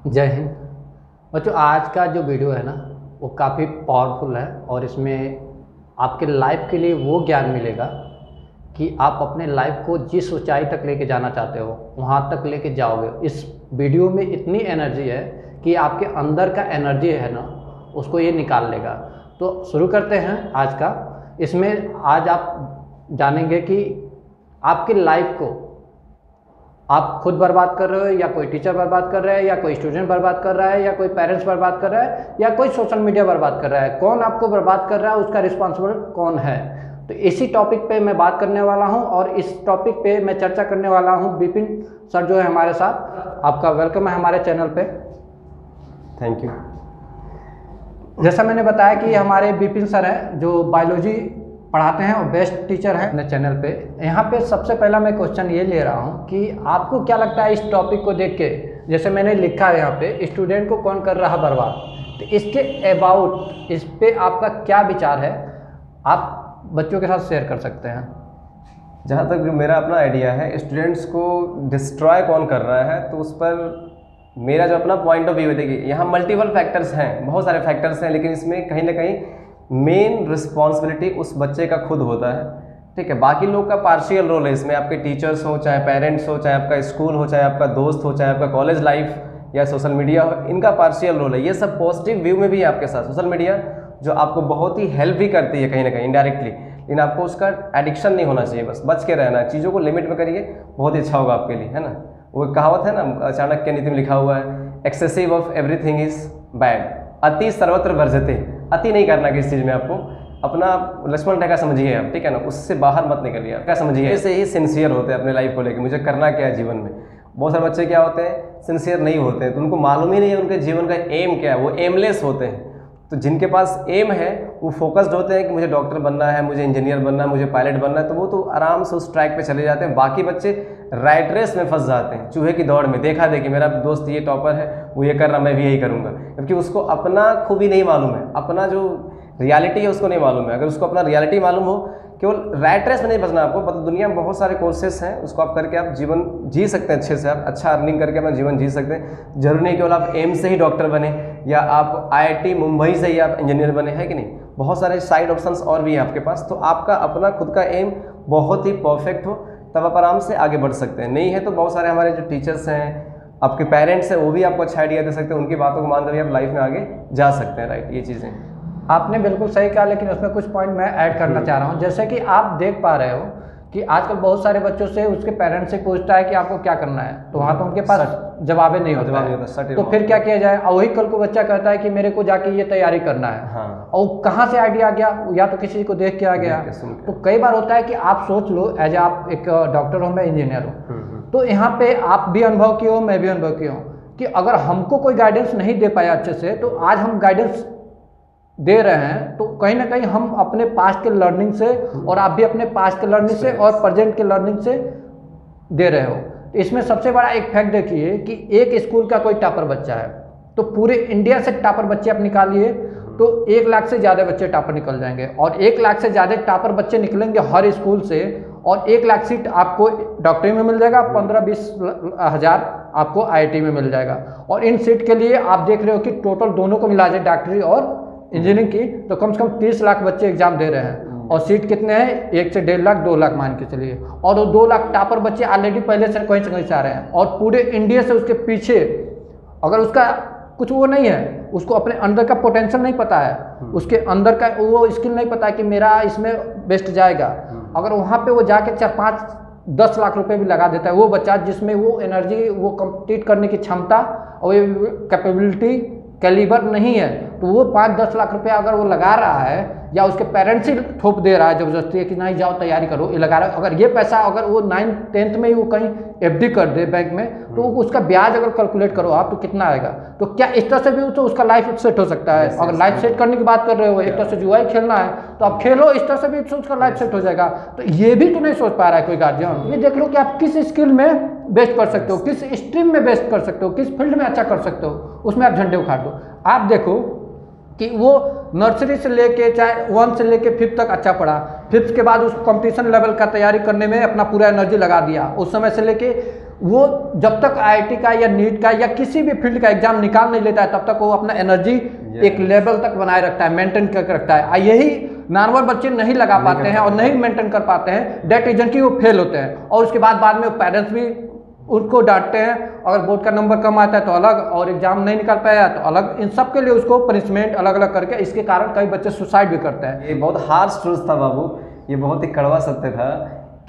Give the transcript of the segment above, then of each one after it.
जय हिंद। बच्चों, आज का जो वीडियो है ना वो काफ़ी पावरफुल है और इसमें आपके लाइफ के लिए वो ज्ञान मिलेगा कि आप अपने लाइफ को जिस ऊंचाई तक लेके जाना चाहते हो वहाँ तक लेके जाओगे। इस वीडियो में इतनी एनर्जी है कि आपके अंदर का एनर्जी है ना उसको ये निकाल लेगा। तो शुरू करते हैं आज का। इसमें आज आप जानेंगे कि आपकी लाइफ को आप खुद बर्बाद कर रहे हो या कोई टीचर बर्बाद कर रहा है या कोई स्टूडेंट बर्बाद कर रहा है या कोई पेरेंट्स बर्बाद कर रहा है या कोई सोशल मीडिया बर्बाद कर रहा है। कौन आपको बर्बाद कर रहा है, उसका रिस्पॉन्सिबल कौन है। तो इसी टॉपिक पे मैं बात करने वाला हूं और इस टॉपिक पे मैं चर्चा करने वाला हूं। विपिन सर जो है हमारे साथ, आपका वेलकम है हमारे चैनल पे। Thank you. जैसा मैंने बताया कि हमारे विपिन सर हैं जो बायोलॉजी पढ़ाते हैं और बेस्ट टीचर हैं अपने चैनल पे। यहाँ पे सबसे पहला मैं क्वेश्चन ये ले रहा हूँ कि आपको क्या लगता है इस टॉपिक को देख के, जैसे मैंने लिखा है यहाँ पे स्टूडेंट को कौन कर रहा बर्बाद, तो इसके अबाउट इस पे आपका क्या विचार है, आप बच्चों के साथ शेयर कर सकते हैं। जहाँ तक मेरा अपना आइडिया है स्टूडेंट्स को डिस्ट्रॉय कौन कर रहा है, तो उस पर मेरा जो अपना पॉइंट ऑफ व्यू है, देखिए यहाँ मल्टीपल फैक्टर्स हैं, बहुत सारे फैक्टर्स हैं, लेकिन इसमें कहीं ना कहीं मेन रिस्पॉन्सिबिलिटी उस बच्चे का खुद होता है। ठीक है, बाकी लोग का पार्शियल रोल है इसमें, आपके टीचर्स हो, चाहे पेरेंट्स हो, चाहे आपका स्कूल हो, चाहे आपका दोस्त हो, चाहे आपका कॉलेज लाइफ या सोशल मीडिया हो, इनका पार्शियल रोल है। ये सब पॉजिटिव व्यू में भी है आपके साथ। सोशल मीडिया जो आपको बहुत ही हेल्प भी करती है कहीं ना कहीं इनडायरेक्टली, लेकिन आपको उसका एडिक्शन नहीं होना चाहिए, बस बच के रहना है। चीज़ों को लिमिट में करिए, बहुत ही अच्छा होगा आपके लिए, है ना। वो कहावत है ना, चाणक्य नीति में लिखा हुआ है, excessive of everything is bad, अति सर्वत्र वर्जते। अति नहीं करना किसी चीज़ में, आपको अपना लक्ष्मण रेखा समझिए आप, ठीक है ना, उससे बाहर मत निकलिए आप। क्या समझिए, ऐसे ही सिंसियर होते हैं अपने लाइफ को लेकर, मुझे करना क्या है जीवन में। बहुत सारे बच्चे क्या होते हैं, सिंसियर नहीं होते हैं, तो उनको मालूम ही नहीं है उनके जीवन का एम क्या है, वो एमलेस होते हैं। तो जिनके पास एम है वो फोकस्ड होते हैं कि मुझे डॉक्टर बनना है, मुझे इंजीनियर बनना है, मुझे पायलट बनना है, तो वो तो आराम से उस ट्रैक पे चले जाते हैं। बाकी बच्चे राइट रेस में फंस जाते हैं, चूहे की दौड़ में। देखा देखी मेरा दोस्त ये टॉपर है, वो ये कर रहा, मैं भी यही करूँगा, क्योंकि उसको अपना खूबी नहीं मालूम है, अपना जो रियलिटी है उसको नहीं मालूम है। अगर उसको अपना रियलिटी मालूम हो, केवल राइट रेस में नहीं बचना आपको, मतलब दुनिया में बहुत सारे कोर्सेस हैं, उसको आप करके आप जीवन जी सकते हैं अच्छे से, आप अच्छा अर्निंग करके अपना जीवन जी सकते हैं। जरूरी नहीं केवल आप एम्स से ही डॉक्टर बने या आप IIT मुंबई से ही आप इंजीनियर बने, है कि नहीं। बहुत सारे साइड ऑप्शंस और भी हैं आपके पास। तो आपका अपना खुद का एम बहुत ही परफेक्ट हो, तब आप आराम से आगे बढ़ सकते हैं। नहीं है तो बहुत सारे हमारे जो टीचर्स हैं, आपके पेरेंट्स हैं, वो भी आपको अच्छा आइडिया दे सकते हैं, उनकी बातों को मानकर भी आप लाइफ में आगे जा सकते हैं। राइट, ये चीज़ें आपने बिल्कुल सही कहा, लेकिन उसमें कुछ पॉइंट मैं ऐड करना चाह रहा हूँ। जैसे कि आप देख पा रहे हो कि आजकल बहुत सारे बच्चों से उसके पेरेंट्स से पूछता है कि आपको क्या करना है, तो वहाँ तो उनके पास जवाब नहीं होता है। तो फिर क्या किया जाए, और वही कल को बच्चा कहता है कि मेरे को जाके ये तैयारी करना है। हाँ। और कहाँ से आइडिया आ गया, या तो किसी को देख के आ गया। तो कई बार होता है कि आप सोच लो, एज आप एक डॉक्टर हो, मैं इंजीनियर हूँ, तो यहाँ पे आप भी अनुभव किए हो, मैं भी अनुभव किया हूँ कि अगर हमको कोई गाइडेंस नहीं दे पाया अच्छे से, तो आज हम गाइडेंस दे रहे हैं, तो कहीं ना कहीं हम अपने पास्ट के लर्निंग से, और आप भी अपने पास्ट के लर्निंग से और प्रेजेंट के लर्निंग से दे रहे हो। तो इसमें सबसे बड़ा एक फैक्ट देखिए कि एक स्कूल का कोई टॉपर बच्चा है, तो पूरे इंडिया से टॉपर बच्चे आप निकालिए तो 1 लाख से ज़्यादा बच्चे टॉपर निकल जाएंगे, और 1 लाख से ज़्यादा टॉपर बच्चे निकलेंगे हर स्कूल से, और 1 लाख सीट आपको डॉक्टरी में मिल जाएगा, 15-20 हज़ार आपको IIT में मिल जाएगा। और इन सीट के लिए आप देख रहे हो कि टोटल दोनों को मिला जाए, डॉक्टरी और इंजीनियरिंग की, तो कम से कम 30 लाख बच्चे एग्जाम दे रहे हैं। और सीट कितने हैं, 1 से 1.5 लाख, 2 लाख मान के चलिए। और वो 2 लाख टॉपर बच्चे ऑलरेडी पहले से कहीं से आ रहे हैं, और पूरे इंडिया से उसके पीछे, अगर उसका कुछ वो नहीं है, उसको अपने अंदर का पोटेंशियल नहीं पता है, उसके अंदर का वो स्किल नहीं पता है कि मेरा इसमें बेस्ट जाएगा, अगर वहाँ पे वो जाके 4-5-10 लाख रुपए भी लगा देता है, वो बच्चा जिसमें वो एनर्जी, वो कम्पीट करने की क्षमता और कैपेबिलिटी कैलिबर नहीं है, तो वो 5-10 लाख रुपया अगर वो लगा रहा है, या उसके पेरेंट्स ही थोप दे रहा है जबरदस्ती है कि नहीं जाओ तैयारी करो, ये लगा रहा है, अगर ये पैसा अगर वो 9th-10th में ही वो कहीं FD कर दे बैंक में, तो उसका ब्याज अगर कैलकुलेट करो आप तो कितना आएगा। तो क्या इस तरह से भी तो उसका लाइफ सेट हो सकता है। अगर लाइफ सेट करने की बात कर रहे हो, एक तरह से जुआ खेलना है, तो आप खेलो, इस तरह से भी उसका लाइफ सेट हो जाएगा। तो ये भी तो नहीं सोच पा रहा है कोई गार्जियन। ये देख लो कि आप किस स्किल में बेस्ट कर सकते हो, किस स्ट्रीम में बेस्ट कर सकते हो, किस फील्ड में अच्छा कर सकते हो, उसमें आप झंडे उखाड़ दो। आप देखो कि वो नर्सरी से लेके चाहे 1 से लेके 5th तक अच्छा पढ़ा, 5th के बाद उसको कंपटीशन लेवल का तैयारी करने में अपना पूरा एनर्जी लगा दिया। उस समय से लेके वो जब तक आईआईटी का या नीट का या किसी भी फील्ड का एग्जाम निकाल नहीं लेता है तब तक वो अपना एनर्जी एक लेवल तक बनाए रखता है, मेंटेन करके रखता है। यही नॉर्मल बच्चे नहीं लगा पाते हैं और नहीं मेंटेन कर पाते हैं, डेट रीजन की वो फेल होते हैं और उसके बाद में पेरेंट्स भी उनको डांटते हैं। अगर बोर्ड का नंबर कम आता है तो अलग, और एग्जाम नहीं निकाल पाया तो अलग, इन सब के लिए उसको पनिशमेंट अलग अलग करके, इसके कारण कई बच्चे सुसाइड भी करते हैं। ये बहुत हार्श ट्रूथ था बाबू, ये बहुत ही कड़वा सत्य था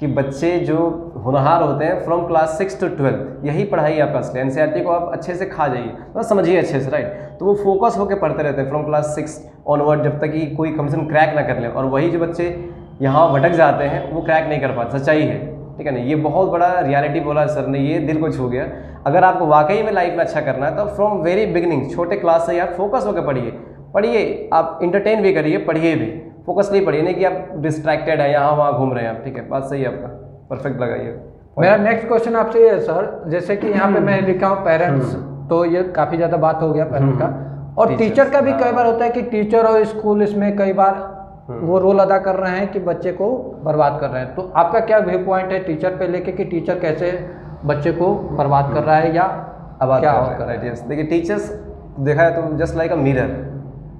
कि बच्चे जो होनहार होते हैं फ्रॉम क्लास 6 to 12 यही पढ़ाई आपका असली, एनसीईआरटी को आप अच्छे से खा जाइए, मतलब समझिए अच्छे से, राइट। तो वो फोकस होकर पढ़ते रहते हैं फ्रॉम क्लास 6 ऑनवर्ड, जब तक कि कोई कम से कम क्रैक ना कर ले। और वही जो बच्चे यहाँ भटक जाते हैं वो क्रैक नहीं कर पाते, सच्चाई है, ठीक है ना। ये बहुत बड़ा रियलिटी बोला सर ने, ये दिल को छू गया। अगर आपको वाकई में लाइफ में अच्छा करना है तो फ्रॉम वेरी बिगिनिंग, छोटे क्लास से आप फोकस होकर पढ़िए, आप इंटरटेन भी करिए, पढ़िए भी, फोकस नहीं पढ़िए, नहीं कि आप डिस्ट्रैक्टेड है यहाँ वहाँ घूम रहे हैं आप, ठीक है। बात सही है आपका, परफेक्ट लगा ये। मेरा नेक्स्ट क्वेश्चन आपसे ये है सर, जैसे कि यहाँ पे मैं लिखा हूँ पेरेंट्स, तो ये काफ़ी ज़्यादा बात हो गया पेरेंट का, और टीचर का भी कई बार होता है कि टीचर और स्कूल इसमें कई बार वो रोल अदा कर रहे हैं कि बच्चे को बर्बाद कर रहे हैं। तो आपका क्या व्यू पॉइंट है टीचर पे लेके कि टीचर कैसे बच्चे को बर्बाद कर रहा है या क्या कर रहा है? देखिए टीचर्स देखा है तो जस्ट लाइक अ मिरर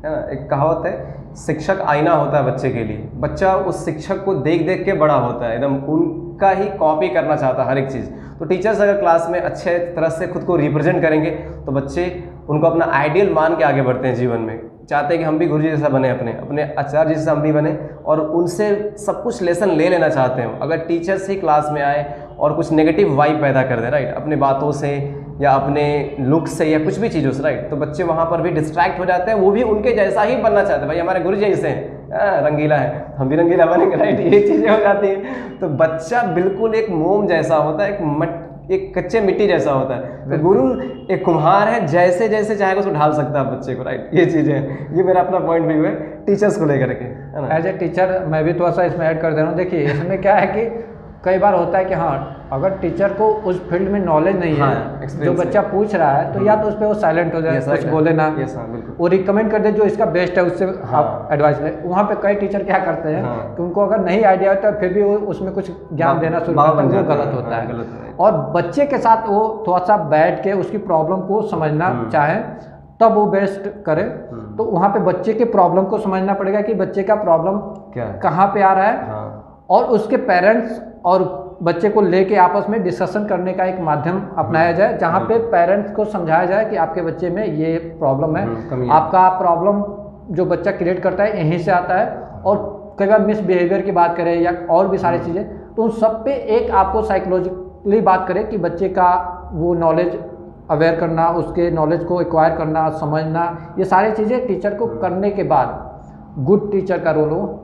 है ना, एक कहावत है, शिक्षक आईना होता है बच्चे के लिए। बच्चा उस शिक्षक को देख देख के बड़ा होता है, एकदम उनका ही कॉपी करना चाहता है हर एक चीज़। तो टीचर्स अगर क्लास में अच्छे तरह से खुद को रिप्रेजेंट करेंगे तो बच्चे उनको अपना आइडियल मान के आगे बढ़ते हैं जीवन में, चाहते हैं कि हम भी गुरु जी जैसा बने, अपने आचार्य जैसा हम भी बने, और उनसे सब कुछ लेसन ले लेना चाहते हैं। अगर टीचर्स ही क्लास में आए और कुछ नेगेटिव वाइब पैदा कर दें, राइट, अपने बातों से या अपने लुक से या कुछ भी चीज़ों से, राइट, तो बच्चे वहाँ पर भी डिस्ट्रैक्ट हो जाते हैं, वो भी उनके जैसा ही बनना चाहते हैं। भाई हमारे गुरु जी जैसे हैं, रंगीला है, हम भी रंगीला बनेंगे, राइट, ये चीज़ें हो जाती हैं। तो बच्चा बिल्कुल एक मोम जैसा होता है, एक कच्चे मिट्टी जैसा होता है। तो गुरु एक कुम्हार है, जैसे जैसे चाहे उसको ढाल सकता है बच्चे को, राइट। ये चीज़ें हैं, ये मेरा अपना पॉइंट व्यू है टीचर्स को लेकर के, है ना। एज ए टीचर मैं भी थोड़ा सा इसमें ऐड कर दे रहा हूँ। देखिए इसमें क्या है कि कई बार होता है कि हाँ, अगर टीचर को उस फील्ड में नॉलेज नहीं है, जो बच्चा पूछ रहा है, तो या तो उस पर वो साइलेंट हो जाए, कुछ बोले ना, वो रिकमेंड कर दे जो इसका बेस्ट है, उससे आप एडवाइस ले। वहाँ पे कई टीचर क्या करते हैं कि उनको अगर नहीं आइडिया होता है फिर भी वो उसमें कुछ ज्ञान देना शुरू करते हैं, वो गलत होता है। और बच्चे के साथ वो थोड़ा सा बैठ के उसकी प्रॉब्लम को समझना चाहे तब वो बेस्ट करे। तो वहाँ पे बच्चे के प्रॉब्लम को समझना पड़ेगा कि बच्चे का प्रॉब्लम कहाँ पे आ रहा है, और उसके पेरेंट्स और बच्चे को लेके आपस में डिस्कशन करने का एक माध्यम अपनाया जाए, जहाँ पे पेरेंट्स को समझाया जाए कि आपके बच्चे में ये प्रॉब्लम है, आपका प्रॉब्लम जो बच्चा क्रिएट करता है यहीं से आता है। और कई बार मिसबिहेवियर की बात करें या और भी सारी चीज़ें, तो उन सब पे एक आपको साइकोलॉजिकली बात करें कि बच्चे का वो नॉलेज अवेयर करना, उसके नॉलेज को एक्वायर करना, समझना, ये सारी चीज़ें टीचर को करने के बाद गुड टीचर का रोल वो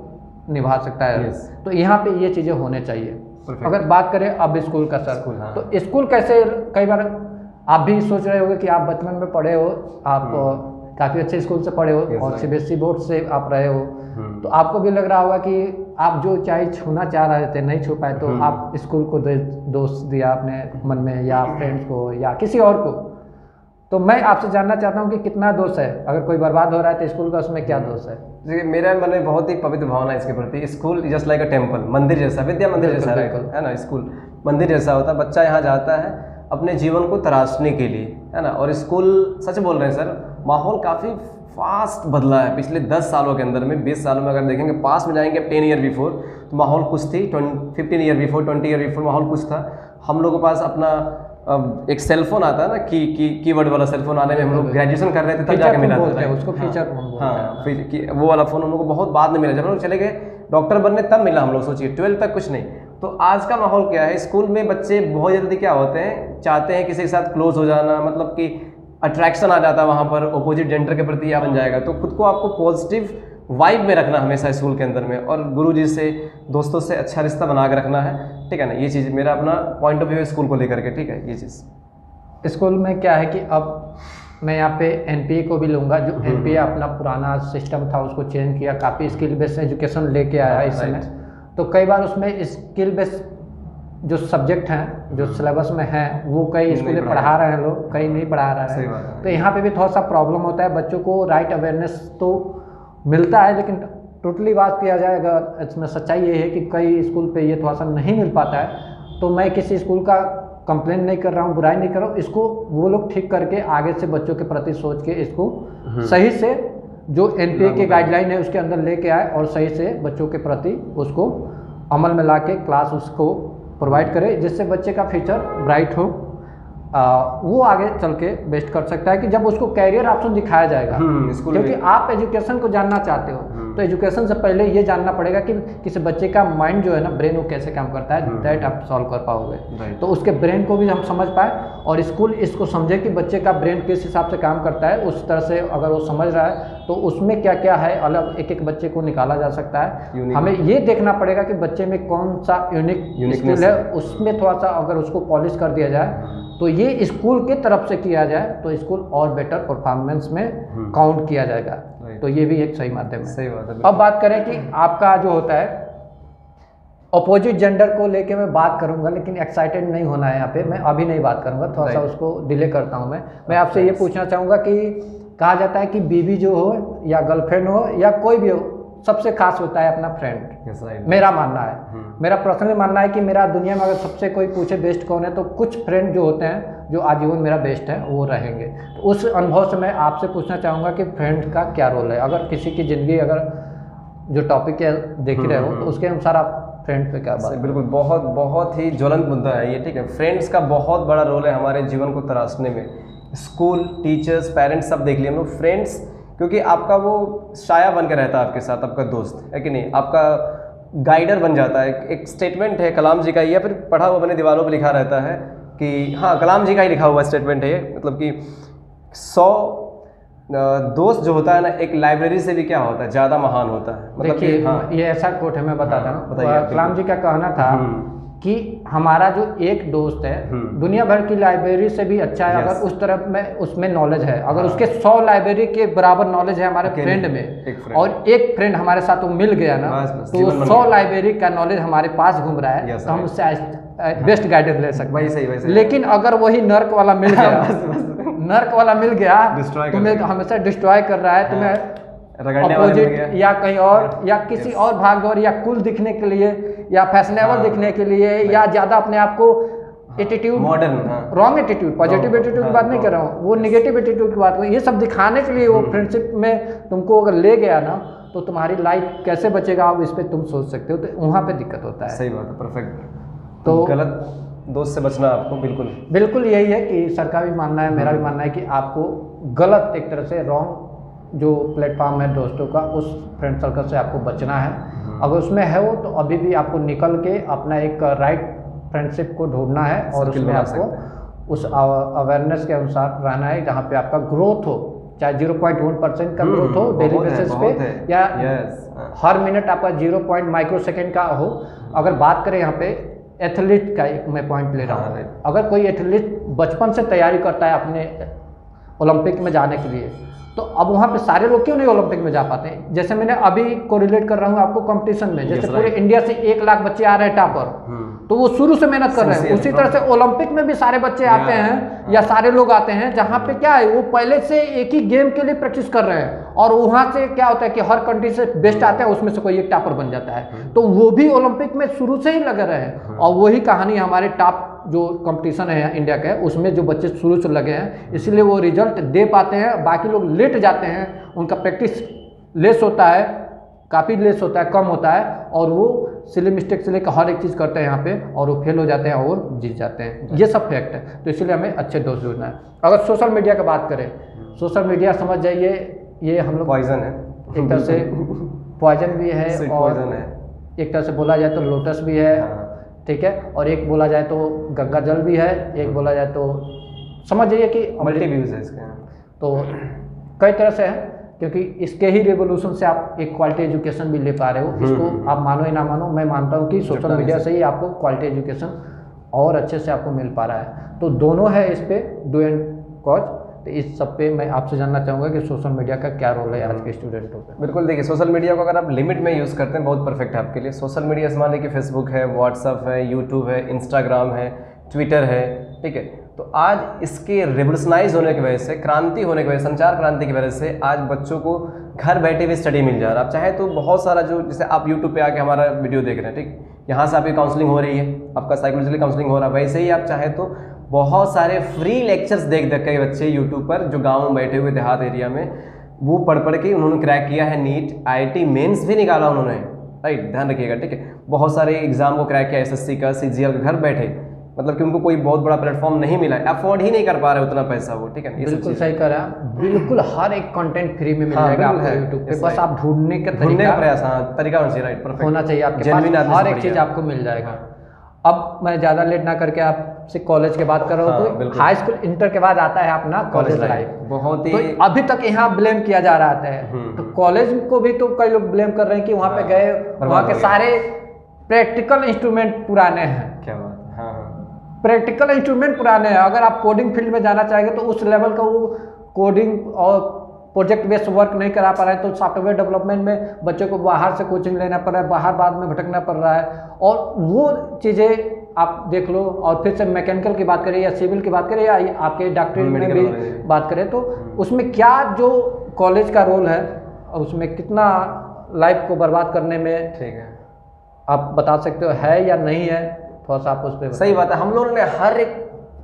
निभा सकता है। तो यहाँ पे ये चीज़ें होने चाहिए। अगर बात करें अब स्कूल का सर, तो स्कूल कैसे, कई बार आप भी सोच रहे होंगे कि आप बचपन में पढ़े हो, आप काफ़ी अच्छे स्कूल से पढ़े हो और सीबीएसई बोर्ड से आप रहे हो, तो आपको भी लग रहा होगा कि आप जो चाहे छूना चाह रहे थे नहीं छू पाए, तो आप स्कूल को दोष दिया अपने मन में या फ्रेंड्स को या किसी और को। तो मैं आपसे जानना चाहता हूँ कि कितना दोष है, अगर कोई बर्बाद हो रहा है तो स्कूल का उसमें क्या दोष है? देखिए मेरा मन में बहुत ही पवित्र भावना है इसके प्रति। School just like a temple, मंदिर जैसा, विद्या मंदिर जैसा है ना। स्कूल मंदिर जैसा होता है, बच्चा यहाँ जाता है अपने जीवन को तराशने के लिए, है ना। और स्कूल, सच बोल रहे हैं सर, माहौल काफ़ी फास्ट बदला है पिछले 10 सालों के अंदर में, 20 सालों में अगर देखेंगे, पास में जाएंगे अब 10 ईयर बिफोर तो माहौल कुछ थी, 15 ईयर बिफोर, 20 ईयर बिफोर माहौल कुछ था। हम लोगों के पास अपना एक सेलफोन आता है ना, कीवर्ड वाला सेलफोन आने में हम लोग ग्रेजुएशन कर रहे थे तब जाके मिला था, उसको फीचर फोन बोलते हैं। हाँ, वो वाला फ़ोन हम लोग को बहुत बाद में मिला, जब हम लोग चले गए डॉक्टर बनने तब मिला हम लोग, सोचिए 12 तक कुछ नहीं। तो आज का माहौल क्या है, स्कूल में बच्चे बहुत जल्दी क्या होते हैं, चाहते हैं किसी के साथ क्लोज हो जाना, मतलब कि अट्रैक्शन आ जाता है वहाँ पर, अपोजिट जेंडर के प्रति या बन जाएगा। तो खुद को आपको पॉजिटिव वाइब में रखना हमेशा स्कूल के अंदर में, और गुरुजी से, दोस्तों से अच्छा रिश्ता बना के रखना है, ठीक है ना। ये चीज़ मेरा अपना पॉइंट ऑफ व्यू है स्कूल को लेकर के, ठीक है। ये चीज़ स्कूल में क्या है कि अब मैं यहाँ पे एनपीए को भी लूँगा, जो एनपीए अपना पुराना सिस्टम था उसको चेंज किया, काफ़ी स्किल बेस्ड एजुकेशन लेके आया इस समय। तो कई बार उसमें स्किल बेस्ड जो सब्जेक्ट हैं, जो सिलेबस में हैं, वो कई स्कूल में पढ़ा रहे हैं लोग, कई नहीं पढ़ा रहे हैं। तो यहाँ पे भी थोड़ा सा प्रॉब्लम होता है। बच्चों को राइट अवेयरनेस तो मिलता है, लेकिन टोटली बात किया जाए अगर इसमें सच्चाई ये है कि कई स्कूल पे ये थोड़ा सा नहीं मिल पाता है। तो मैं किसी स्कूल का कंप्लेन नहीं कर रहा हूँ, बुराई नहीं कर रहा हूँ, इसको वो लोग ठीक करके आगे से बच्चों के प्रति सोच के इसको सही से जो एनपीए के गाइडलाइन है उसके अंदर लेके आए और सही से बच्चों के प्रति उसको अमल में ला के क्लास उसको प्रोवाइड करे, जिससे बच्चे का फ्यूचर ब्राइट हो, वो आगे चल के बेस्ट कर सकता है कि जब उसको कैरियर ऑप्शन दिखाया जाएगा। क्योंकि आप एजुकेशन को जानना चाहते हो तो एजुकेशन से पहले ये जानना पड़ेगा कि किसी बच्चे का माइंड जो है ना, ब्रेन वो कैसे काम करता है, दैट आप सॉल्व कर पाओगे। तो उसके ब्रेन को भी हम समझ पाए और स्कूल इसको समझे कि बच्चे का ब्रेन किस हिसाब से काम करता है, उस तरह से अगर वो समझ रहा है तो उसमें क्या क्या है अलग एक एक बच्चे को निकाला जा सकता है। हमें ये देखना पड़ेगा कि बच्चे में कौन सा यूनिक स्किल है, उसमें थोड़ा सा अगर उसको पॉलिश कर दिया जाए तो ये स्कूल के तरफ से किया जाए तो स्कूल और बेटर परफॉर्मेंस में काउंट किया जाएगा। तो ये भी एक सही माध्यम है। सही बात है। अब बात करें कि आपका जो होता है अपोजिट जेंडर को लेके मैं बात करूंगा, लेकिन एक्साइटेड नहीं होना है यहाँ पे, मैं अभी नहीं बात करूंगा, थोड़ा सा उसको डिले करता हूँ। मैं आपसे ये पूछना चाहूँगा कि कहा जाता है कि बीवी जो हो या गर्लफ्रेंड हो या कोई भी हो, सबसे खास होता है अपना फ्रेंड। मेरा मानना है, मेरा पर्सनली मानना है कि मेरा दुनिया में अगर सबसे कोई पूछे बेस्ट कौन है तो कुछ फ्रेंड जो होते हैं जो आजीवन मेरा बेस्ट है वो रहेंगे। तो उस अनुभव से मैं आपसे पूछना चाहूँगा कि फ्रेंड का क्या रोल है, अगर किसी की ज़िंदगी अगर जो टॉपिक है देख रहे हो तो उसके अनुसार आप फ्रेंड पे क्या बात? बिल्कुल, बहुत बहुत ही ज्वलंत मुद्दा है ये। ठीक है, फ्रेंड्स का बहुत बड़ा रोल है हमारे जीवन को तराशने में। स्कूल, टीचर्स, पेरेंट्स सब देख लिए हम लोग। फ्रेंड्स क्योंकि आपका वो साया बन के रहता है आपके साथ, आपका दोस्त है कि नहीं, आपका गाइडर बन जाता है। एक स्टेटमेंट है कलाम जी का, या फिर पढ़ा हुआ मैंने दीवारों पर लिखा रहता है कि हाँ, कलाम जी का ही लिखा हुआ स्टेटमेंट है ये, मतलब कि 100 दोस्त जो होता है ना, एक लाइब्रेरी से भी क्या होता है, ज़्यादा महान होता है। मतलब देखिए हाँ, ये ऐसा कोट है, मैं बताता हूँ। बताइए। कलाम जी का कहना था कि हमारा जो एक दोस्त है दुनिया भर की लाइब्रेरी से भी अच्छा है, अगर उस तरफ में उसमें नॉलेज है, अगर उसके 100 लाइब्रेरी के बराबर नॉलेज है हमारे फ्रेंड में, और एक फ्रेंड हमारे साथ वो मिल गया ना, तो 100 लाइब्रेरी का नॉलेज हमारे पास घूम रहा है, तो हम उससे बेस्ट गाइडेंस ले सकते हैं। वही। लेकिन अगर वही नर्क वाला मिल गया नर्क वाला मिल गया, तुम्हें हमेशा डिस्ट्रॉय कर रहा है, तुम्हें अपोजिट या कहीं और या किसी और भाग दौड़ या कूल दिखने के लिए या फैशनेबल दिखने के लिए या ज़्यादा अपने आप को attitude, modern wrong attitude, positive attitude की बात नहीं कर रहा हूँ, वो निगेटिव एटीट्यूड की बात कर, ये सब दिखाने के लिए वो फ्रेंडशिप में तुमको अगर ले गया ना, तो तुम्हारी लाइफ कैसे बचेगा आप इस पर तुम सोच सकते हो। तो वहाँ पे दिक्कत होता है। सही बात है, परफेक्ट। तो गलत दोस्त से बचना आपको बिल्कुल यही है कि सर का भी मानना है, मेरा भी मानना है कि आपको गलत एक तरह से रॉन्ग जो प्लेटफॉर्म है दोस्तों का, उस फ्रेंड सर्कल से आपको बचना है। अगर उसमें है वो तो अभी भी आपको निकल के अपना एक राइट फ्रेंडशिप को ढूंढना है और उसमें आपको उस अवेयरनेस के अनुसार रहना है जहाँ पे आपका ग्रोथ हो, चाहे 0.1% का ग्रोथ हो डेली बेसिस पे, या हर मिनट आपका 0. माइक्रो सेकेंड का हो। अगर बात करें यहाँ पे एथलीट का, एक मैं पॉइंट ले रहा हूँ, अगर कोई एथलीट बचपन से तैयारी करता है अपने ओलंपिक में जाने के लिए, तो अब वहाँ पे सारे लोग क्यों नहीं ओलंपिक में जा पाते हैं? जैसे मैंने अभी कोरिलेट कर रहा हूँ आपको कंपटीशन में, जैसे पूरे इंडिया से 1 लाख बच्चे आ रहे हैं टॉपर, तो वो शुरू से मेहनत कर रहे हैं। उसी तरह से ओलंपिक में भी सारे बच्चे आते हैं या सारे लोग आते हैं जहाँ पे क्या है, वो पहले से एक ही गेम के लिए प्रैक्टिस कर रहे हैं, और वहाँ से क्या होता है कि हर कंट्री से बेस्ट आते हैं, उसमें से कोई एक टॉपर बन जाता है। तो वो भी ओलंपिक में शुरू से ही लगे रहे हैं, और वही कहानी हमारे टॉप जो कंपटीशन है इंडिया का, उसमें जो बच्चे शुरू से लगे हैं, इसलिए वो रिजल्ट दे पाते हैं। बाकी लोग लेट जाते हैं, उनका प्रैक्टिस लेस होता है, काफ़ी लेस होता है, कम होता है, और वो सिली मिस्टेक से लेकर हर एक चीज़ करते हैं यहाँ पे, और वो फेल हो जाते हैं और जीत जाते हैं। ये सब फैक्ट है। तो इसलिए हमें अच्छे दोस्त ढूंढना है। अगर सोशल मीडिया की बात करें, सोशल मीडिया समझ जाइए ये हम लोग पॉइजन है, एक तरह से पॉइजन भी है, और एक तरह से बोला जाए तो लोटस भी है, ठीक है, और एक बोला जाए तो गंगा जल भी है, एक बोला जाए तो समझ जाइए कि मल्टी व्यूज है इसके। तो कई तरह से है, क्योंकि इसके ही रेवोल्यूशन से आप एक क्वालिटी एजुकेशन भी ले पा रहे हो। इसको आप मानो या ना मानो, मैं मानता हूँ कि सोशल मीडिया से ही आपको क्वालिटी एजुकेशन और अच्छे से आपको मिल पा रहा है। तो दोनों है इस पे, डू एंड कॉज। तो इस सब पे मैं आपसे जानना चाहूँगा कि सोशल मीडिया का क्या रोल है आज के स्टूडेंटों पे। बिल्कुल, देखिए सोशल मीडिया को अगर आप लिमिट में यूज़ करते हैं बहुत परफेक्ट है आपके लिए। सोशल मीडिया से मान लीजिए कि फेसबुक है, व्हाट्सअप है, यूट्यूब है, इंस्टाग्राम है, ट्विटर है, ठीक है। तो आज इसके रिवोल्यूशनाइज होने की वजह से, क्रांति होने की वजह से, संचार क्रांति की वजह से आज बच्चों को घर बैठे हुए स्टडी मिल जा रहा है। आप चाहे तो बहुत सारा जो, जैसे आप यूट्यूब पे आके हमारा वीडियो देख रहे हैं, ठीक, यहाँ से आपकी काउंसलिंग हो रही है, आपका साइकोलॉजिकल काउंसलिंग हो रहा है। वैसे ही आप चाहे तो बहुत सारे फ्री लेक्चर्स देख के बच्चे यूट्यूब पर जो गाँव में बैठे हुए देहात एरिया में, वो पढ़ के उन्होंने क्रैक किया है, नीट IIT मेंस भी निकाला उन्होंने, राइट, ध्यान रखिएगा, ठीक है। बहुत सारे एग्जाम को क्रैक किया, SSC का, CGL का, घर बैठे, मतलब कि उनको कोई बहुत बड़ा प्लेटफॉर्म नहीं मिला, अफोर्ड ही नहीं कर पा रहे उतना पैसा वो, ठीक है। बिल्कुल सही कर रहा है, बिल्कुल हर एक कंटेंट फ्री में मिल जाएगा आपको यूट्यूब पे, बस आप ढूंढने का प्रयास, तरीका होना चाहिए, राइट, परफेक्ट होना चाहिए आपके पास, हर एक चीज़ आपको मिल जाएगा। अब मैं ज़्यादा लेट ना करके आपसे कॉलेज के बात कर रहा हूँ, तो हाई स्कूल इंटर के बाद आता है अपना कॉलेज लाइफ, बहुत ही तो अभी तक यहाँ ब्लेम किया जा रहा है, तो कॉलेज को भी तो कई लोग ब्लेम कर रहे हैं कि वहाँ पे गए, वहाँ के सारे प्रैक्टिकल इंस्ट्रूमेंट पुराने हैं। क्या बात है, हाँ, प्रैक्टिकल इंस्ट्रूमेंट पुराने हैं। अगर आप कोडिंग फील्ड में जाना चाहेंगे तो उस लेवल का वो कोडिंग और प्रोजेक्ट बेस्ड वर्क नहीं करा पा रहे हैं, तो सॉफ्टवेयर डेवलपमेंट में बच्चों को बाहर से कोचिंग लेना पड़ रहा है, बाहर बाद में भटकना पड़ रहा है, और वो चीज़ें आप देख लो। और फिर से मैकेनिकल की बात करें या सिविल की बात करें या आपके डॉक्टरी में भी बात करें, तो उसमें क्या जो कॉलेज का रोल है, उसमें कितना लाइफ को बर्बाद करने में, ठीक है, आप बता सकते हो है या नहीं है, थोड़ा सा आप उस पर। सही बात है, हम लोगों ने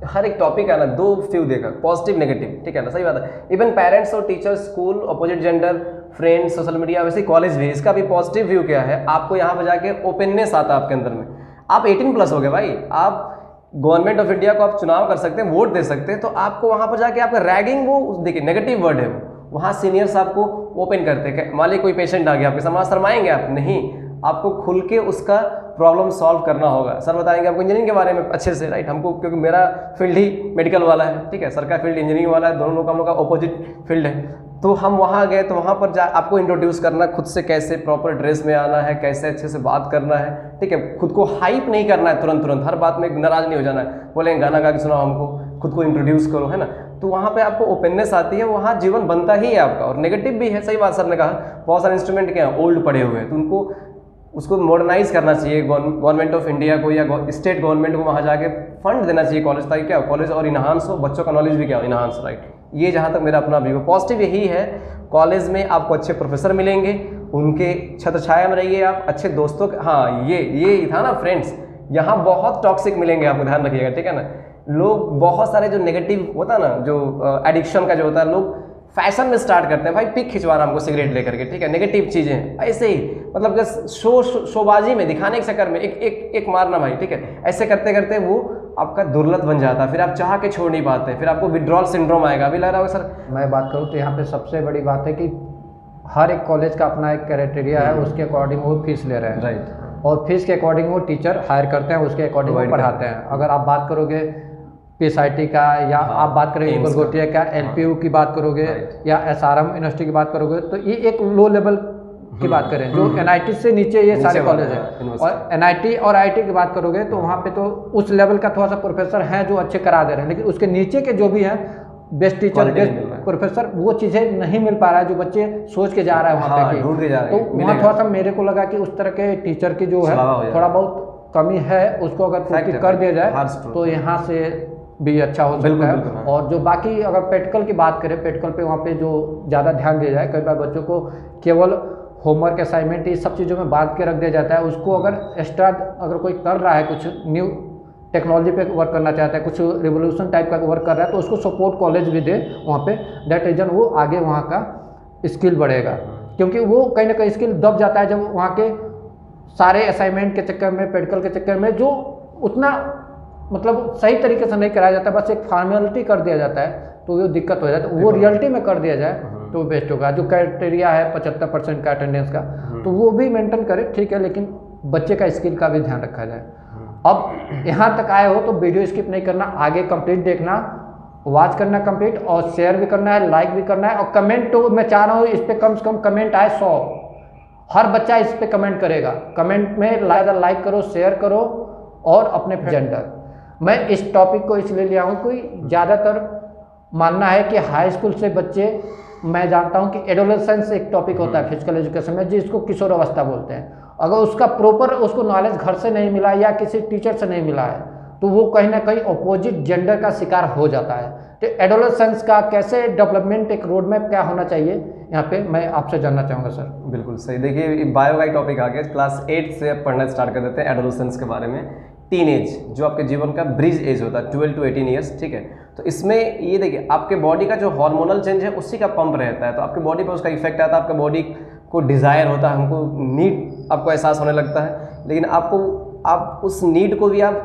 हर एक टॉपिक है ना, दो व्यू देखा, पॉजिटिव नेगेटिव, ठीक है ना, सही बात है। इवन पेरेंट्स और teachers, school, opposite gender, friends, social media, वैसे कॉलेज भी, इसका भी पॉजिटिव व्यू क्या है, आपको यहाँ पर जाके ओपननेस आता है आपके अंदर में। आप 18+ हो गए भाई, आप गवर्नमेंट ऑफ इंडिया को आप चुनाव कर सकते हैं, वोट दे सकते हैं, तो आपको वहाँ पर जाके आपका रैगिंग, वो देखिए नेगेटिव वर्ड है वो, वहाँ सीनियर्स आपको ओपन करते हैं। मान लीजिए कोई पेशेंट आ गया आपके सामने, शर्माएंगे आप नहीं, आपको खुल के उसका प्रॉब्लम सॉल्व करना होगा। सर बताएंगे आपको इंजीनियरिंग के बारे में अच्छे से, राइट, हमको, क्योंकि मेरा फील्ड ही मेडिकल वाला है, ठीक है, सर का फील्ड इंजीनियरिंग वाला है, दोनों लोग हम लोग का अपोजिट फील्ड है। तो हम वहाँ गए तो वहाँ पर आपको इंट्रोड्यूस करना, खुद से कैसे प्रॉपर ड्रेस में आना है, कैसे अच्छे से बात करना है, ठीक है, खुद को हाइप नहीं करना है तुरंत, हर बात में नाराज नहीं हो जाना है, बोलेंगे गाना गा के सुनाओ हमको, खुद को इंट्रोड्यूस करो, है ना। तो वहाँ पे आपको ओपननेस आती है, वहाँ जीवन बनता ही है आपका। और नेगेटिव भी है, सही बात सर ने कहा, बहुत सारे इंस्ट्रूमेंट क्या है ओल्ड पड़े हुए हैं, तो उनको उसको मॉडर्नाइज करना चाहिए गवर्नमेंट ऑफ इंडिया को या स्टेट गवर्नमेंट को, वहाँ जाके फंड देना चाहिए कॉलेज, ताकि क्या कॉलेज और इन्हांस हो, बच्चों का नॉलेज भी क्या हो इन्हांस, राइट। ये जहाँ तक मेरा अपना व्यू है, पॉजिटिव यही है, कॉलेज में आपको अच्छे प्रोफेसर मिलेंगे, उनके छत्र छाया में रहिए आप, अच्छे दोस्तों के, हाँ ये था ना फ्रेंड्स, यहाँ बहुत टॉक्सिक मिलेंगे आपको, ध्यान रखिएगा, ठीक है ना। लोग बहुत सारे जो नेगेटिव होता है ना, जो एडिक्शन का जो होता है, लोग फैशन में स्टार्ट करते हैं, भाई पिक खिंचवाना हमको सिगरेट लेकर के, ठीक है, नेगेटिव चीज़ें ऐसे ही, मतलब शोबाजी में दिखाने के चक्कर में एक मारना भाई, ठीक है, ऐसे करते करते वो आपका दुर्लत बन जाता है, फिर आप चाह के छोड़ नहीं पाते, फिर आपको विड्रॉल सिंड्रोम आएगा। अभी लग रहा होगा सर, मैं बात करूँ तो यहाँ पे सबसे बड़ी बात है कि हर एक कॉलेज का अपना एक क्राइटेरिया है, उसके अकॉर्डिंग वो फीस ले रहे हैं, राइट, और फीस के अकॉर्डिंग वो टीचर हायर करते हैं, उसके अकॉर्डिंग वो पढ़ाते हैं। अगर आप बात करोगे PSIT का, या आप बात करोगे गोटिया का, LPU की बात करोगे, या SRM यूनिवर्सिटी की बात करोगे, तो ये एक लो लेवल की बात करें, जो NIT से नीचे ये सारे कॉलेज हैं। और NIT और IIT की बात करोगे तो वहाँ पे तो उस लेवल का थोड़ा सा प्रोफेसर हैं जो अच्छे करा दे रहे हैं, लेकिन उसके नीचे के जो भी हैं, बेस्ट टीचर, बेस्ट प्रोफेसर, वो चीज़ें नहीं मिल पा रहा है जो बच्चे सोच के जा रहा है वहाँ पे, तो वहाँ थोड़ा सा मेरे को लगा कि उस तरह के टीचर की जो है थोड़ा बहुत कमी है, उसको अगर पूर्ति कर दिया जाए तो यहाँ से भी अच्छा हो सकता है। और जो बाकी अगर प्रैक्टिकल की बात करें, प्रैक्टिकल पे वहाँ पे जो ज़्यादा ध्यान दिया जाए, कई बार बच्चों को केवल होमवर्क, असाइनमेंट, ये सब चीज़ों में बांध के रख दिया जाता है। उसको अगर एक्स्ट्रा अगर कोई कर रहा है, कुछ न्यू टेक्नोलॉजी पे वर्क करना चाहता है, कुछ रिवोल्यूशन टाइप का वर्क कर रहा है, तो उसको सपोर्ट कॉलेज भी दे वहाँ पे, दैट रीजन वो आगे वहाँ का स्किल बढ़ेगा, क्योंकि वो कहीं ना कहीं स्किल दब जाता है जब वहाँ के सारे असाइनमेंट के चक्कर में, प्रैक्टिकल के चक्कर में, जो उतना मतलब सही तरीके से नहीं कराया जाता, बस एक फॉर्मेलिटी कर दिया जाता है, तो वो दिक्कत हो जाती है। वो रियलिटी में कर दिया जाए तो बेस्ट होगा। जो क्राइटेरिया है 75% का अटेंडेंस का, तो वो भी मेंटेन करे, ठीक है, लेकिन बच्चे का स्किल का भी ध्यान रखा जाए। अब यहाँ तक आए हो तो वीडियो स्किप नहीं करना, आगे कंप्लीट देखना, वॉच करना कंप्लीट, और शेयर भी करना है, लाइक भी करना है, और कमेंट तो मैं चाह रहा हूँ इस पर कम से कम कमेंट आए 100। हर बच्चा इस पर कमेंट करेगा, कमेंट में ज़्यादा लाइक करो, शेयर करो, और अपने जेंडर। मैं इस टॉपिक को इसलिए लिया हूँ, कोई ज़्यादातर मानना है कि हाई स्कूल से बच्चे, मैं जानता हूँ कि एडोलेसेंस एक टॉपिक होता है फिजिकल एजुकेशन में, जिसको किशोर अवस्था बोलते हैं। अगर उसका प्रॉपर उसको नॉलेज घर से नहीं मिला या किसी टीचर से नहीं मिला है, तो वो कहीं ना कहीं अपोजिट जेंडर का शिकार हो जाता है। तो एडोलेसेंस का कैसे डेवलपमेंट, एक रोड मैप क्या होना चाहिए, यहाँ पे मैं आपसे जानना चाहूँगा सर। बिल्कुल सही। देखिए बायो का ही टॉपिक आ गया, क्लास 8 से अब पढ़ना स्टार्ट कर देते हैं एडोलेसेंस के बारे में। टीन एज जो आपके जीवन का ब्रिज एज होता है 12 to 18 ईयर्स, ठीक है। तो इसमें ये देखिए आपके बॉडी का जो हार्मोनल चेंज है उसी का पंप रहता है, तो आपके बॉडी पर उसका इफेक्ट आता है, आपके बॉडी को डिज़ायर होता है, हमको नीड आपको एहसास होने लगता है, लेकिन आप उस नीड को भी आप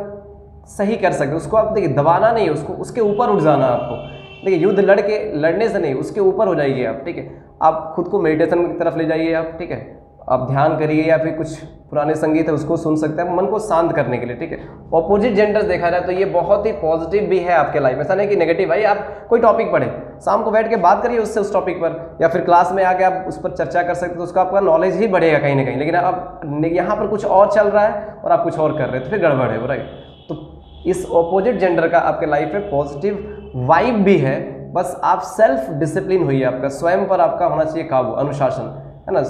सही कर सकते, उसको आप देखिए दबाना नहीं है, उसको उसके ऊपर उठ जाना है आपको। देखिए युद्ध लड़ने से नहीं, उसके ऊपर हो जाइए आप, ठीक है। आप खुद को मेडिटेशन की तरफ ले जाइए आप, ठीक है। आप ध्यान करिए या फिर कुछ पुराने संगीत है उसको सुन सकते हैं मन को शांत करने के लिए, ठीक है। ऑपोजिट जेंडर्स देखा जाए तो ये बहुत ही पॉजिटिव भी है आपके लाइफ में, ऐसा नहीं कि नेगेटिव। भाई आप कोई टॉपिक पढ़े, शाम को बैठ के बात करिए उससे उस टॉपिक पर, या फिर क्लास में आके आप उस पर चर्चा कर सकते हो, तो उसका आपका नॉलेज ही बढ़ेगा कहीं ना कहीं। लेकिन आप यहाँ पर कुछ और चल रहा है और आप कुछ और कर रहे हैं तो फिर गड़बड़ है, राइट। तो इस ऑपोजिट जेंडर का आपके लाइफ में पॉजिटिव वाइब भी है, बस आप सेल्फ डिसिप्लिन हुई, आपका स्वयं पर आपका होना चाहिए काबू, अनुशासन, है ना।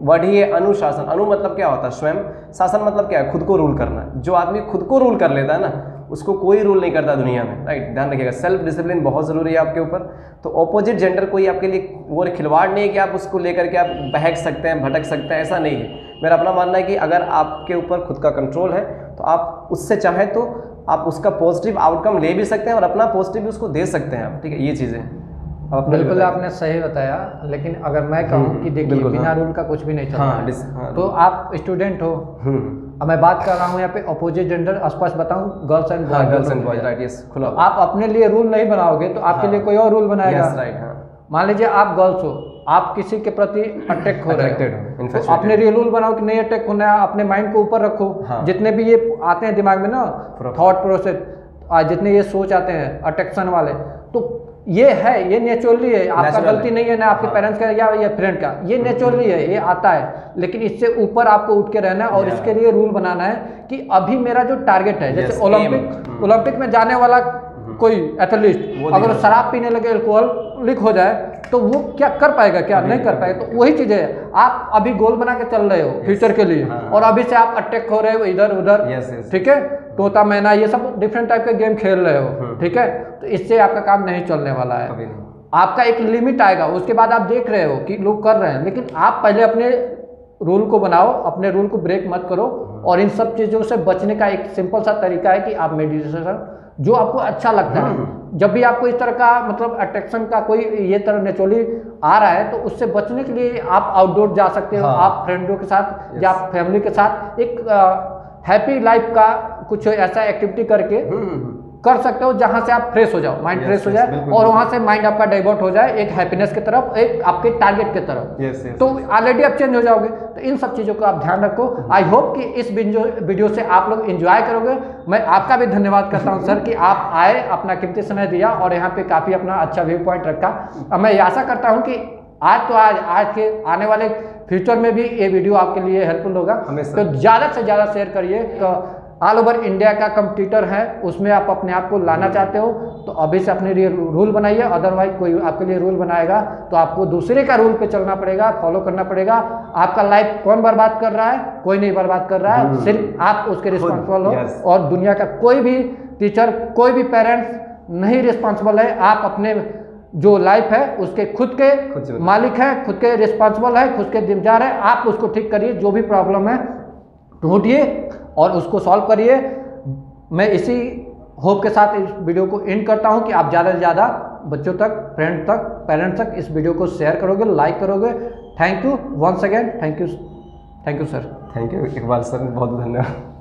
वर्ड ही है अनुशासन। अनु मतलब क्या होता है स्वयं, शासन मतलब क्या है खुद को रूल करना। जो आदमी खुद को रूल कर लेता है ना उसको कोई रूल नहीं करता दुनिया में, राइट। ध्यान रखिएगा, सेल्फ डिसिप्लिन बहुत ज़रूरी है आपके ऊपर। तो ऑपोजिट जेंडर कोई आपके लिए वो खिलवाड़ नहीं है कि आप उसको लेकर के आप बहक सकते हैं, भटक सकते हैं, ऐसा नहीं है। मेरा अपना मानना है कि अगर आपके ऊपर खुद का कंट्रोल है तो आप उससे चाहें तो आप उसका पॉजिटिव आउटकम ले भी सकते हैं और अपना पॉजिटिव भी उसको दे सकते हैं आप, ठीक है। ये चीज़ें बिल्कुल आपने सही बताया। लेकिन अगर मैं कहूँ कि देखिए बिना रूल का कुछ भी नहीं चलता है, तो आप स्टूडेंट हो, अब मैं बात कर रहा हूँ यहाँ पे अपोजिट जेंडर, स्पष्ट बताऊँ girls and boys, right, yes, खुला। आप अपने लिए रूल नहीं बनाओगे तो आपके लिए कोई और रूल बनाएगा, राइट। मान लीजिए आप गर्ल्स हो, आप किसी के प्रति अटैक हो रहे हो, तो अपने लिए रूल बनाओ कि नहीं अटैक होना है, अपने माइंड को ऊपर रखो। जितने भी ये आते हैं दिमाग में ना थॉट प्रोसेस, जितने ये सोच आते हैं अट्रैक्शन वाले, तो ये है, ये नेचुरली है, आपका गलती नहीं है ना आपके पेरेंट्स का या फ्रेंड का, ये नेचुरली है, ये आता है। लेकिन इससे ऊपर आपको उठ के रहना है और इसके लिए रूल बनाना है कि अभी मेरा जो टारगेट है, जैसे ओलंपिक में जाने वाला कोई एथलीट अगर शराब पीने लगे, अल्कोहलिक हो जाए, तो वो क्या कर पाएगा, क्या नहीं कर पाएगा। तो वही चीज़ है, आप अभी गोल बना के चल रहे हो फ्यूचर के लिए, और अभी से आप अटैक हो रहे हो इधर उधर, ठीक है, तोता मैना ये सब डिफरेंट टाइप के गेम खेल रहे हो, ठीक है। तो इससे आपका काम नहीं चलने वाला है। आपका एक लिमिट आएगा, उसके बाद आप देख रहे हो कि लोग कर रहे हैं, लेकिन आप पहले अपने रूल को बनाओ, अपने रूल को ब्रेक मत करो। और इन सब चीज़ों से बचने का एक सिंपल सा तरीका है कि आप मेडिटेशन, जो आपको अच्छा लगता है, जब भी आपको इस तरह का मतलब अट्रैक्शन का कोई ये तरह नेचुरली आ रहा है, तो उससे बचने के लिए आप आउटडोर जा सकते हो, आप फ्रेंडों के साथ या फैमिली के साथ एक हैप्पी लाइफ का कुछ ऐसा एक्टिविटी करके कर सकते हो जहां से आप फ्रेश हो जाओ, माइंड फ्रेश हो जाए, और वहां से माइंड आपका डाइवर्ट हो जाए एक हैप्पीनेस की तरफ, एक आपके टारगेट की तरफ। तो ऑलरेडी आप चेंज हो जाओगे। तो इन सब चीज़ों का आप ध्यान रखो। आई होप कि इस वीडियो से आप लोग एंजॉय करोगे। मैं आपका भी धन्यवाद करता हूं सर कि आप आए, अपना कीमती समय दिया और यहाँ पे काफ़ी अपना अच्छा व्यू पॉइंट रखा। अब मैं आशा करता हूँ कि आज के आने वाले फ्यूचर में भी ये वीडियो आपके लिए हेल्पफुल होगा। तो ज़्यादा से ज़्यादा शेयर करिए। ऑल ओवर इंडिया का कंपटीटर है, उसमें आप अपने आप को लाना चाहते हो तो अभी से अपने लिए रूल बनाइए। अदरवाइज कोई आपके लिए रूल बनाएगा तो आपको दूसरे का रूल पे चलना पड़ेगा, फॉलो करना पड़ेगा। आपका लाइफ कौन बर्बाद कर रहा है? कोई नहीं बर्बाद कर रहा है, सिर्फ आप उसके रिस्पॉन्सिबल हो। और दुनिया का कोई भी टीचर, कोई भी पेरेंट्स नहीं रिस्पॉन्सिबल है। आप अपने जो लाइफ है उसके खुद के मालिक है, खुद के रिस्पॉन्सिबल है, खुद के जिम्मेदार है। आप उसको ठीक करिए, जो भी प्रॉब्लम है ढूंढिए और उसको सॉल्व करिए। मैं इसी होप के साथ इस वीडियो को एंड करता हूं कि आप ज़्यादा से ज़्यादा बच्चों तक, फ्रेंड तक, पेरेंट्स तक इस वीडियो को शेयर करोगे, लाइक करोगे। Thank you once again, thank you sir. Thank you एक बार सर, बहुत बहुत धन्यवाद।